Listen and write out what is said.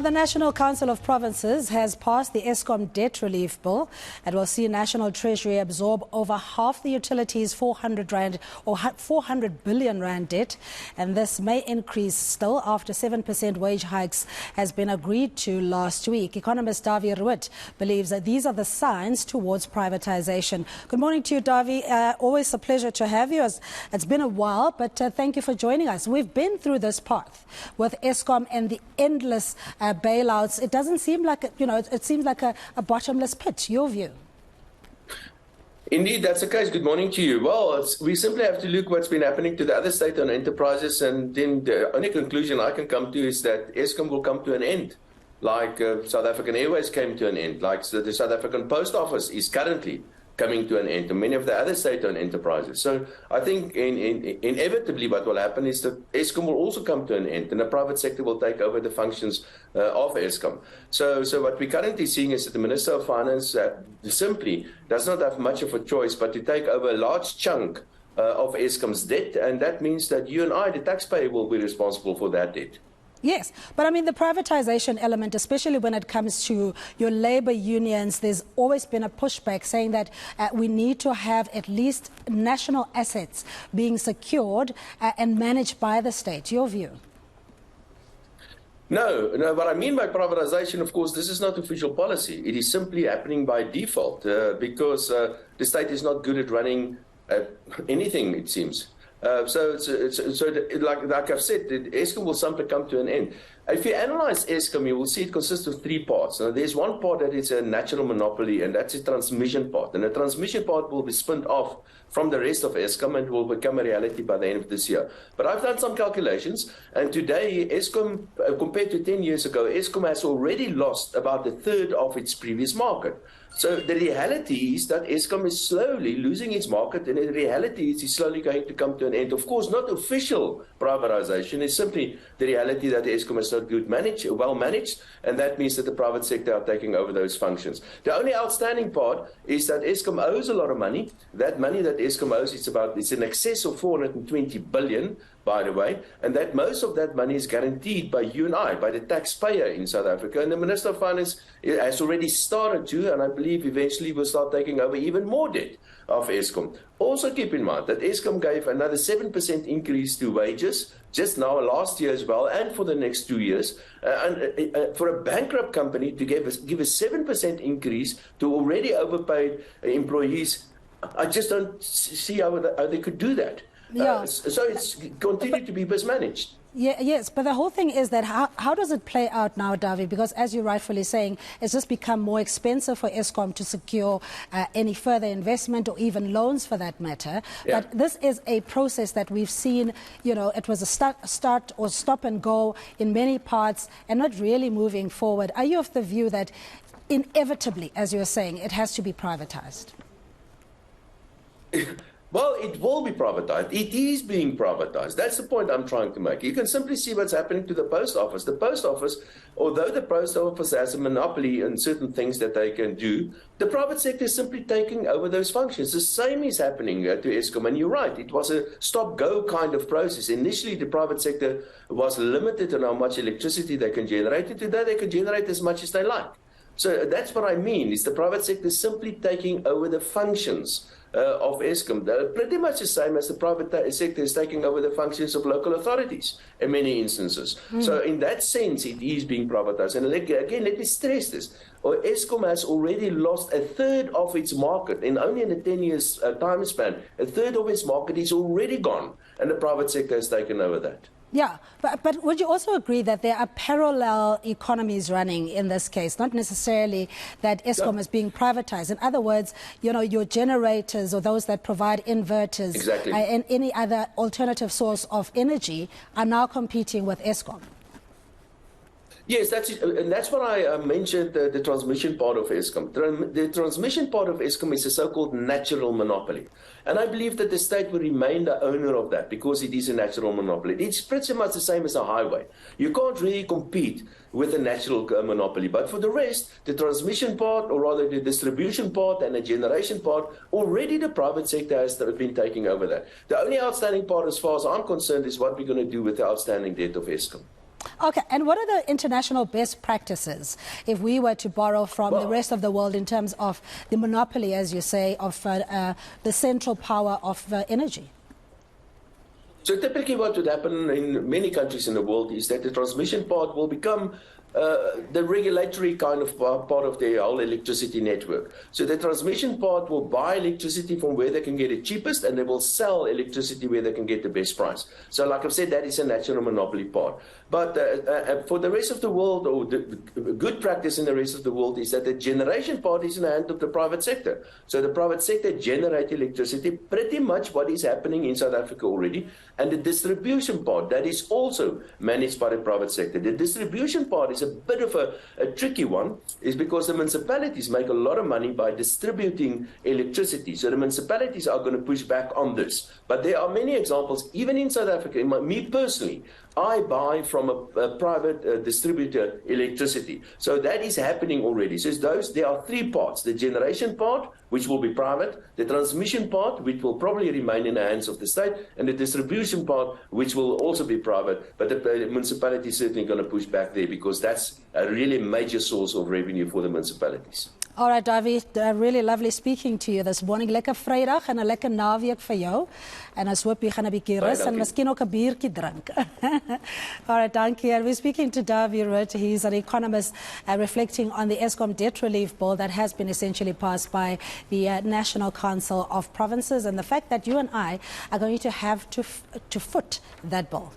The National Council of Provinces has passed the Eskom Debt Relief Bill and will see National Treasury absorb over half the utilities' 400 billion rand debt, and this may increase still after 7% wage hikes has been agreed to last week. Economist Dawie Roodt believes that these are the signs towards privatisation. Good morning to you, Dawie. Always a pleasure to have you. It's been a while, but thank you for joining us. We've been through this path with Eskom and the endless bailouts. It doesn't seem like, it seems like a bottomless pit. Your view? Indeed, that's the case. Good morning to you. Well, we simply have to look what's been happening to the other state-owned enterprises, and then the only conclusion I can come to is that Eskom will come to an end, like South African Airways came to an end, like the South African Post Office is currently coming to an end, and many of the other state-owned enterprises. So I think inevitably what will happen is that Eskom will also come to an end, and the private sector will take over the functions of Eskom. So what we're currently seeing is that the Minister of Finance simply does not have much of a choice but to take over a large chunk of Eskom's debt, and that means that you and I, the taxpayer, will be responsible for that debt. Yes, but I mean the privatization element, especially when it comes to your labor unions, there's always been a pushback saying that we need to have at least national assets being secured and managed by the state. Your view? No, what I mean by privatization, of course, this is not official policy. It is simply happening by default because the state is not good at running anything, it seems. So like I've said, Eskom will simply come to an end. If you analyze Eskom, you will see it consists of three parts. Now, there's one part that is a natural monopoly, and that's a transmission part. And the transmission part will be spun off from the rest of Eskom and will become a reality by the end of this year. But I've done some calculations, and today Eskom, compared to 10 years ago, Eskom has already lost about a third of its previous market. So the reality is that Eskom is slowly losing its market, and the reality is it's slowly going to come to an end. Of course, not official privatization. It's simply the reality that Eskom is not well managed, and that means that the private sector are taking over those functions. The only outstanding part is that Eskom owes a lot of money. That money that Eskom owes, it's in excess of 420 billion, by the way, and that most of that money is guaranteed by you and I, by the taxpayer in South Africa. And the Minister of Finance has already started to, and I believe eventually will start taking over even more debt of Eskom. Also keep in mind that Eskom gave another 7% increase to wages just now, last year as well, and for the next 2 years. And for a bankrupt company to give a 7% increase to already overpaid employees, I just don't see how they could do that. Yeah. So it's continued to be mismanaged. Yeah, yes, but the whole thing is that how does it play out now, Dawie? Because as you're rightfully saying, it's just become more expensive for Eskom to secure any further investment or even loans for that matter. Yeah. But this is a process that we've seen, it was a start or stop and go in many parts and not really moving forward. Are you of the view that inevitably, as you're saying, it has to be privatized? Well, it will be privatized. It is being privatized. That's the point I'm trying to make. You can simply see what's happening to the Post Office. The Post Office, although the Post Office has a monopoly in certain things that they can do, the private sector is simply taking over those functions. The same is happening to Eskom. And you're right, it was a stop-go kind of process. Initially, the private sector was limited on how much electricity they can generate, and today they can generate as much as they like. So that's what I mean, is the private sector simply taking over the functions of Eskom. They're pretty much the same as the private sector is taking over the functions of local authorities in many instances. So in that sense, it is being privatized. And again, let me stress this. Eskom has already lost a third of its market, and only in a 10 years time span, a third of its market is already gone, and the private sector has taken over that. Yeah, but would you also agree that there are parallel economies running in this case, not necessarily that Eskom is being privatized? In other words, your generators or those that provide inverters and any other alternative source of energy are now competing with Eskom. Yes, and that's what I mentioned, the transmission part of Eskom. The transmission part of Eskom is a so-called natural monopoly. And I believe that the state will remain the owner of that because it is a natural monopoly. It's pretty much the same as a highway. You can't really compete with a natural monopoly. But for the rest, the transmission part, or rather the distribution part and the generation part, already the private sector has been taking over that. The only outstanding part, as far as I'm concerned, is what we're going to do with the outstanding debt of Eskom. Okay, and what are the international best practices if we were to borrow from the rest of the world in terms of the monopoly, as you say, of the central power of energy? So typically what would happen in many countries in the world is that the transmission part will become the regulatory kind of part of their whole electricity network. So the transmission part will buy electricity from where they can get it cheapest, and they will sell electricity where they can get the best price. So like I've said, that is a natural monopoly part. But for the rest of the world, or the good practice in the rest of the world, is that the generation part is in the hand of the private sector. So the private sector generate electricity, pretty much what is happening in South Africa already. And the distribution part, that is also managed by the private sector. The distribution part is a bit of a tricky one, is because the municipalities make a lot of money by distributing electricity. So the municipalities are going to push back on this. But there are many examples, even in South Africa. Me personally, I buy from a private distributor electricity. So that is happening already. So there are three parts: the generation part, which will be private; the transmission part, which will probably remain in the hands of the state; and the distribution part, which will also be private. But the municipality is certainly going to push back there, because that's a really major source of revenue for the municipalities. All right, Dawie, really lovely speaking to you this morning. Lekker Vrydag en 'n lekker naweek vir jou. En ons hoop jy gaan 'n bietjie rus en miskien ook 'n biertjie drink. All right, dankie. And we're speaking to Dawie Roodt. He's an economist reflecting on the Eskom Debt Relief Bill that has been essentially passed by the National Council of Provinces, and the fact that you and I are going to have to foot that bill.